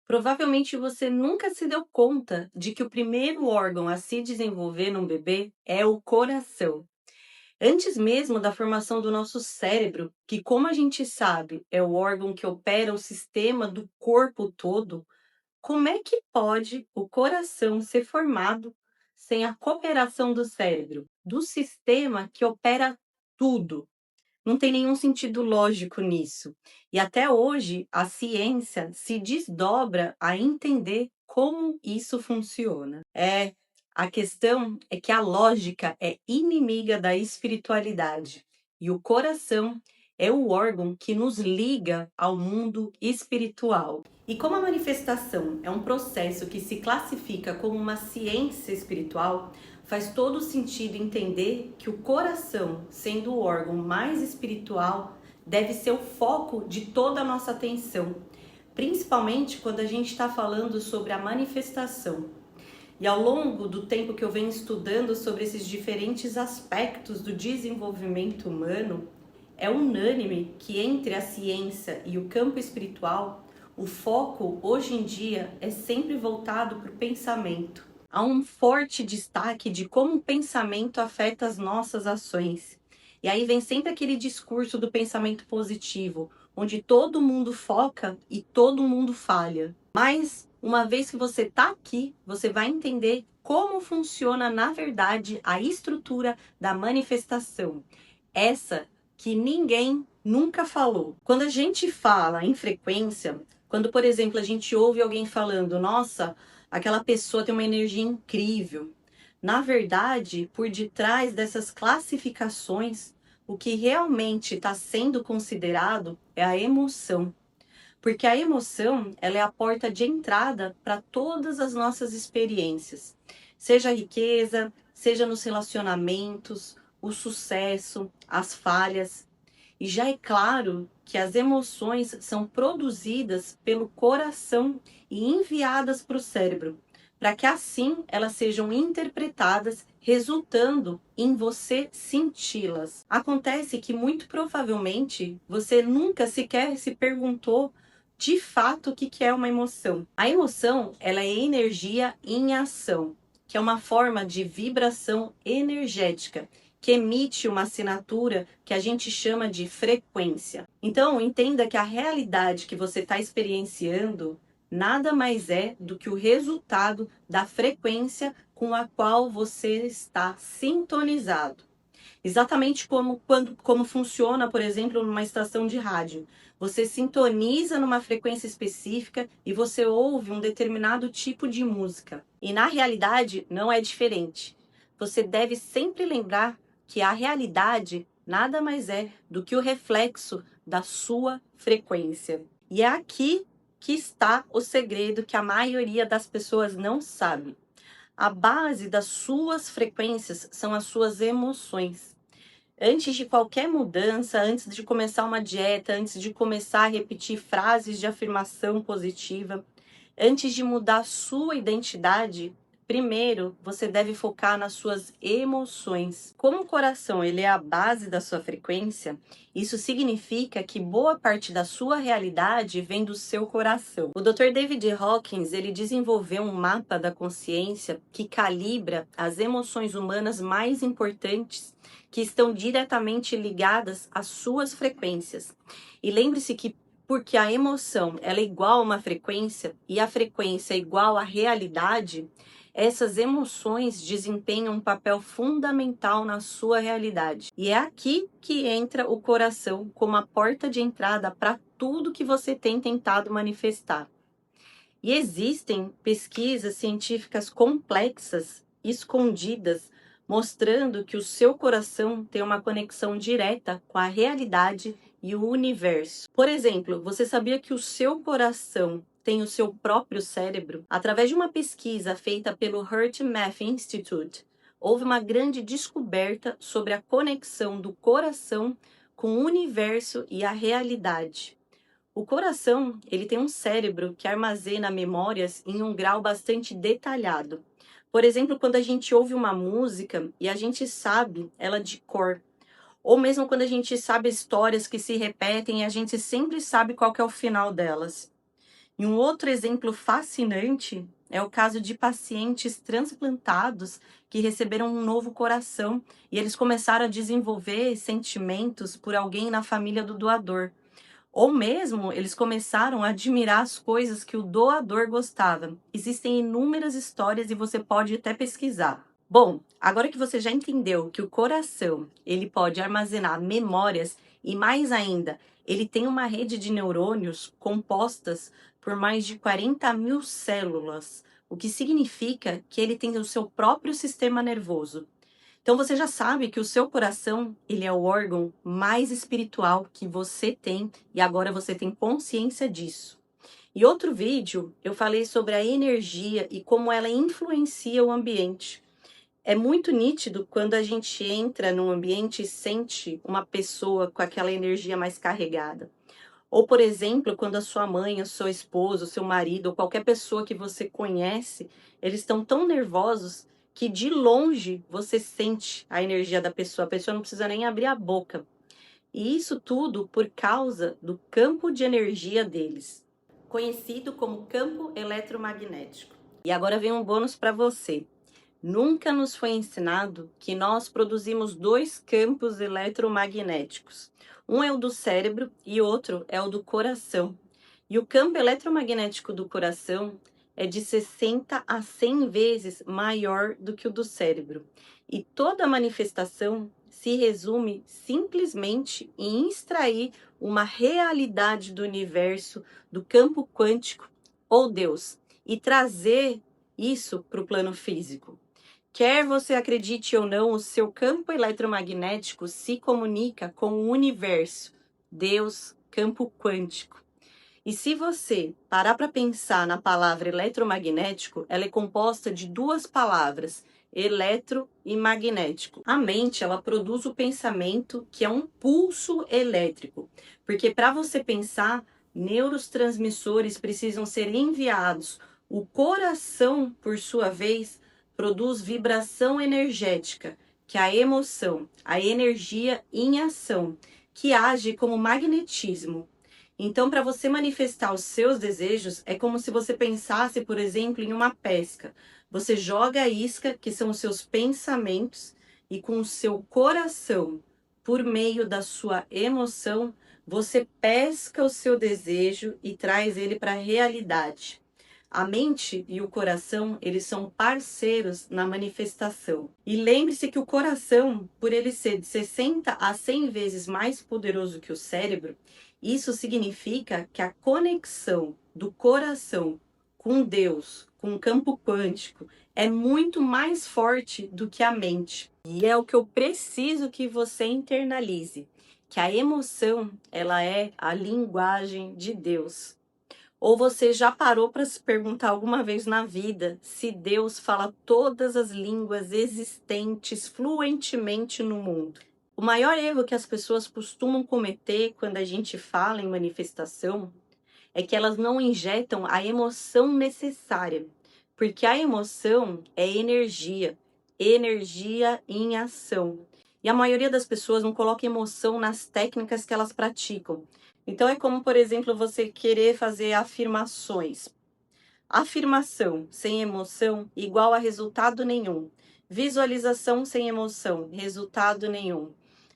Provavelmente você nunca se deu conta de que o primeiro órgão a se desenvolver num bebê é o coração. Antes mesmo da formação do nosso cérebro, que, como a gente sabe, é o órgão que opera o sistema do corpo todo, como é que pode o coração ser formado sem a cooperação do cérebro, do sistema que opera tudo? Não tem nenhum sentido lógico nisso. E até hoje a ciência se desdobra a entender como isso funciona. A questão é que a lógica é inimiga da espiritualidade e o coração é o órgão que nos liga ao mundo espiritual. E como a manifestação é um processo que se classifica como uma ciência espiritual, faz todo sentido entender que o coração, sendo o órgão mais espiritual, deve ser o foco de toda a nossa atenção, principalmente quando a gente está falando sobre a manifestação. E ao longo do tempo que eu venho estudando sobre esses diferentes aspectos do desenvolvimento humano, é unânime que entre a ciência e o campo espiritual, o foco hoje em dia é sempre voltado para o pensamento. Há um forte destaque de como o pensamento afeta as nossas ações. E aí vem sempre aquele discurso do pensamento positivo, onde todo mundo foca e todo mundo falha. Mas, uma vez que você está aqui, você vai entender como funciona, na verdade, a estrutura da manifestação. Essa que ninguém nunca falou. Quando a gente fala em frequência, quando, por exemplo, a gente ouve alguém falando, nossa, aquela pessoa tem uma energia incrível. Na verdade, por detrás dessas classificações, o que realmente está sendo considerado é a emoção. Porque a emoção, ela é a porta de entrada para todas as nossas experiências. Seja a riqueza, seja nos relacionamentos, o sucesso, as falhas. E já é claro que as emoções são produzidas pelo coração e enviadas para o cérebro, para que assim elas sejam interpretadas, resultando em você senti-las. Acontece que muito provavelmente você nunca sequer se perguntou de fato o que é uma emoção. A emoção, ela é energia em ação, que é uma forma de vibração energética que emite uma assinatura que a gente chama de frequência. Então, entenda que a realidade que você está experienciando nada mais é do que o resultado da frequência com a qual você está sintonizado. Exatamente como funciona, por exemplo, numa estação de rádio. Você sintoniza numa frequência específica e você ouve um determinado tipo de música. E na realidade não é diferente. Você deve sempre lembrar que a realidade nada mais é do que o reflexo da sua frequência. E é aqui que está o segredo que a maioria das pessoas não sabe. A base das suas frequências são as suas emoções. Antes de qualquer mudança, antes de começar uma dieta, antes de começar a repetir frases de afirmação positiva, antes de mudar a sua identidade, primeiro você deve focar nas suas emoções. Como o coração ele é a base da sua frequência, isso significa que boa parte da sua realidade vem do seu coração. O Dr. David Hawkins ele desenvolveu um mapa da consciência que calibra as emoções humanas mais importantes que estão diretamente ligadas às suas frequências. E lembre-se que porque a emoção ela é igual a uma frequência e a frequência é igual à realidade, essas emoções desempenham um papel fundamental na sua realidade. E é aqui que entra o coração como a porta de entrada para tudo que você tem tentado manifestar. E existem pesquisas científicas complexas, escondidas, mostrando que o seu coração tem uma conexão direta com a realidade e o universo. Por exemplo, você sabia que o seu coração tem o seu próprio cérebro? Através de uma pesquisa feita pelo HeartMath Institute, houve uma grande descoberta sobre a conexão do coração com o universo e a realidade. O coração, ele tem um cérebro que armazena memórias em um grau bastante detalhado. Por exemplo, quando a gente ouve uma música e a gente sabe ela de cor, ou mesmo quando a gente sabe histórias que se repetem e a gente sempre sabe qual que é o final delas. E um outro exemplo fascinante é o caso de pacientes transplantados que receberam um novo coração e eles começaram a desenvolver sentimentos por alguém na família do doador. Ou mesmo eles começaram a admirar as coisas que o doador gostava. Existem inúmeras histórias e você pode até pesquisar. Bom, agora que você já entendeu que o coração ele pode armazenar memórias e mais ainda, ele tem uma rede de neurônios compostas por mais de 40 mil células, o que significa que ele tem o seu próprio sistema nervoso. Então você já sabe que o seu coração, ele é o órgão mais espiritual que você tem e agora você tem consciência disso. Em outro vídeo, eu falei sobre a energia e como ela influencia o ambiente. É muito nítido quando a gente entra num ambiente e sente uma pessoa com aquela energia mais carregada. Ou, por exemplo, quando a sua mãe, o seu esposo, o seu marido ou qualquer pessoa que você conhece, eles estão tão nervosos que de longe você sente a energia da pessoa. A pessoa não precisa nem abrir a boca. E isso tudo por causa do campo de energia deles, conhecido como campo eletromagnético. E agora vem um bônus para você. Nunca nos foi ensinado que nós produzimos dois campos eletromagnéticos. Um é o do cérebro e outro é o do coração. E o campo eletromagnético do coração é de 60 a 100 vezes maior do que o do cérebro. E toda manifestação se resume simplesmente em extrair uma realidade do universo, do campo quântico ou Deus, e trazer isso para o plano físico. Quer você acredite ou não, o seu campo eletromagnético se comunica com o universo, Deus, campo quântico. E se você parar para pensar na palavra eletromagnético, ela é composta de duas palavras, eletro e magnético. A mente, ela produz o pensamento, que é um pulso elétrico, porque para você pensar, neurotransmissores precisam ser enviados. O coração, por sua vez, produz vibração energética, que é a emoção, a energia em ação, que age como magnetismo. Então, para você manifestar os seus desejos, é como se você pensasse, por exemplo, em uma pesca. Você joga a isca, que são os seus pensamentos, e com o seu coração, por meio da sua emoção, você pesca o seu desejo e traz ele para a realidade. A mente e o coração, eles são parceiros na manifestação. E lembre-se que o coração, por ele ser de 60 a 100 vezes mais poderoso que o cérebro, isso significa que a conexão do coração com Deus, com o campo quântico, é muito mais forte do que a mente. E é o que eu preciso que você internalize, que a emoção, ela é a linguagem de Deus. Ou você já parou para se perguntar alguma vez na vida se Deus fala todas as línguas existentes fluentemente no mundo? O maior erro que as pessoas costumam cometer quando a gente fala em manifestação é que elas não injetam a emoção necessária, porque a emoção é energia, energia em ação. E a maioria das pessoas não coloca emoção nas técnicas que elas praticam. Então é como, por exemplo, você querer fazer afirmações. Afirmação sem emoção igual a resultado nenhum. Visualização sem emoção, resultado nenhum.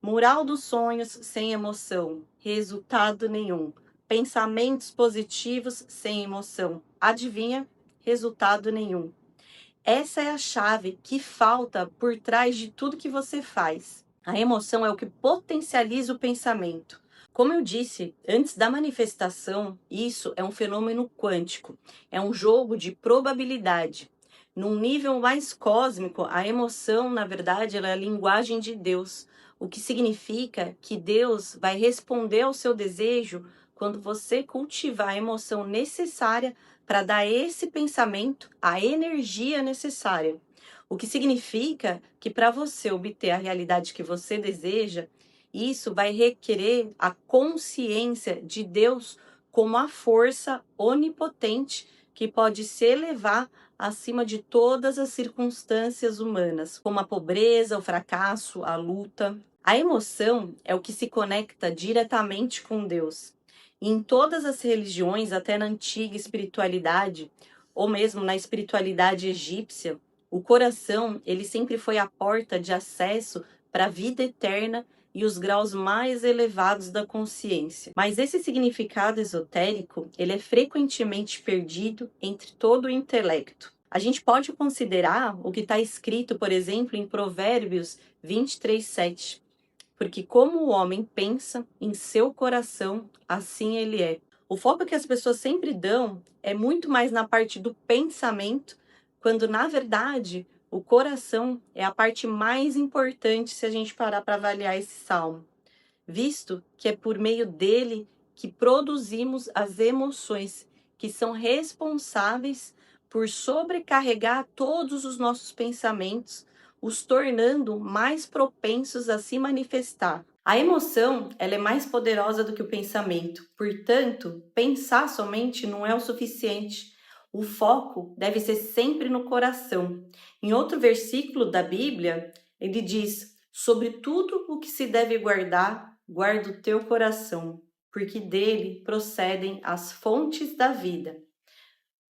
Mural dos sonhos sem emoção, resultado nenhum. Pensamentos positivos sem emoção. Adivinha? Resultado nenhum. Essa é a chave que falta por trás de tudo que você faz. A emoção é o que potencializa o pensamento. Como eu disse, antes da manifestação, isso é um fenômeno quântico. É um jogo de probabilidade. Num nível mais cósmico, a emoção, na verdade, ela é a linguagem de Deus, o que significa que Deus vai responder ao seu desejo quando você cultivar a emoção necessária para dar a esse pensamento a energia necessária. O que significa que para você obter a realidade que você deseja, isso vai requerer a consciência de Deus como a força onipotente que pode se elevar acima de todas as circunstâncias humanas, como a pobreza, o fracasso, a luta. A emoção é o que se conecta diretamente com Deus. E em todas as religiões, até na antiga espiritualidade, ou mesmo na espiritualidade egípcia, o coração, ele sempre foi a porta de acesso para a vida eterna e os graus mais elevados da consciência. Mas esse significado esotérico, ele é frequentemente perdido entre todo o intelecto. A gente pode considerar o que está escrito, por exemplo, em Provérbios 23:7. Porque como o homem pensa em seu coração, assim ele é. O foco que as pessoas sempre dão é muito mais na parte do pensamento, quando na verdade o coração é a parte mais importante se a gente parar para avaliar esse salmo, visto que é por meio dele que produzimos as emoções que são responsáveis por sobrecarregar todos os nossos pensamentos, os tornando mais propensos a se manifestar. A emoção, ela é mais poderosa do que o pensamento. Portanto, pensar somente não é o suficiente. O foco deve ser sempre no coração. Em outro versículo da Bíblia, ele diz: sobre tudo o que se deve guardar, guarda o teu coração, porque dele procedem as fontes da vida.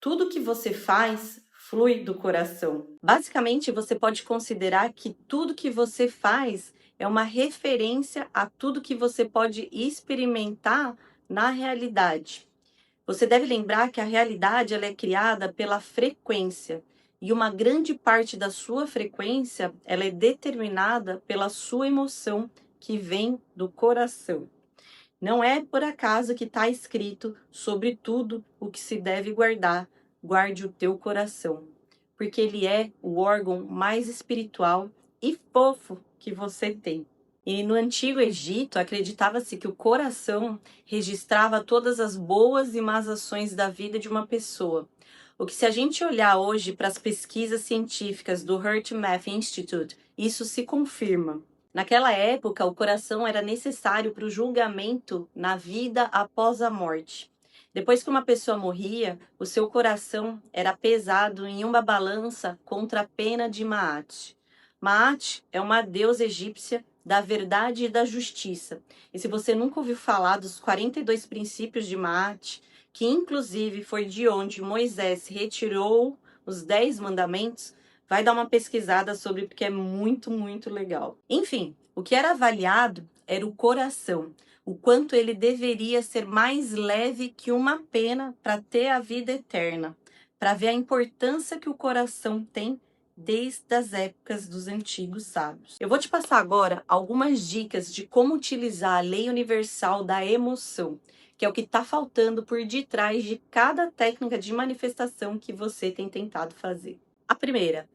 Tudo que você faz flui do coração. Basicamente, você pode considerar que tudo que você faz é uma referência a tudo que você pode experimentar na realidade. Você deve lembrar que a realidade ela é criada pela frequência, e uma grande parte da sua frequência ela é determinada pela sua emoção que vem do coração. Não é por acaso que está escrito sobre tudo o que se deve guardar, guarde o teu coração, porque ele é o órgão mais espiritual e fofo que você tem. E no Antigo Egito, acreditava-se que o coração registrava todas as boas e más ações da vida de uma pessoa. O que, se a gente olhar hoje para as pesquisas científicas do HeartMath Institute, isso se confirma. Naquela época, o coração era necessário para o julgamento na vida após a morte. Depois que uma pessoa morria, o seu coração era pesado em uma balança contra a pena de Maat. Maat é uma deusa egípcia da verdade e da justiça. E se você nunca ouviu falar dos 42 princípios de Maat, que inclusive foi de onde Moisés retirou os 10 mandamentos, vai dar uma pesquisada sobre, porque é muito, muito legal. Enfim, o que era avaliado era o coração, o quanto ele deveria ser mais leve que uma pena para ter a vida eterna, para ver a importância que o coração tem desde as épocas dos antigos sábios. Eu vou te passar agora algumas dicas de como utilizar a lei universal da emoção, que é o que está faltando por detrás de cada técnica de manifestação que você tem tentado fazer. A primeira: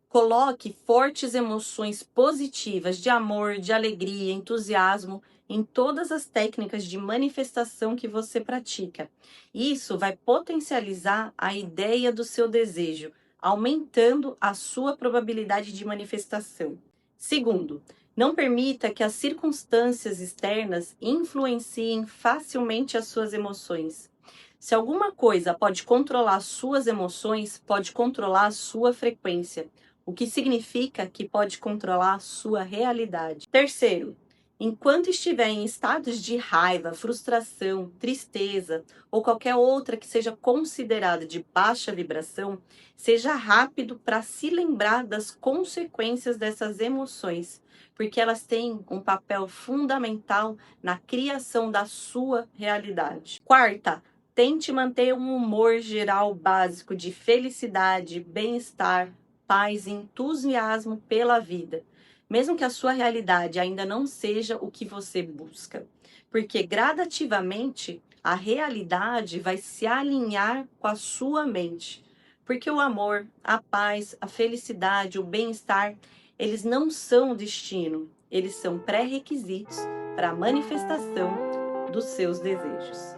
coloque fortes emoções positivas de amor, de alegria, entusiasmo em todas as técnicas de manifestação que você pratica. Isso vai potencializar a ideia do seu desejo, aumentando a sua probabilidade de manifestação. Segundo, não permita que as circunstâncias externas influenciem facilmente as suas emoções. Se alguma coisa pode controlar suas emoções, pode controlar a sua frequência, o que significa que pode controlar a sua realidade. Terceiro, enquanto estiver em estados de raiva, frustração, tristeza ou qualquer outra que seja considerada de baixa vibração, seja rápido para se lembrar das consequências dessas emoções, porque elas têm um papel fundamental na criação da sua realidade. Quarta, tente manter um humor geral básico de felicidade, bem-estar, paz e entusiasmo pela vida, mesmo que a sua realidade ainda não seja o que você busca, porque gradativamente a realidade vai se alinhar com a sua mente, porque o amor, a paz, a felicidade, o bem-estar, eles não são o destino, eles são pré-requisitos para a manifestação dos seus desejos.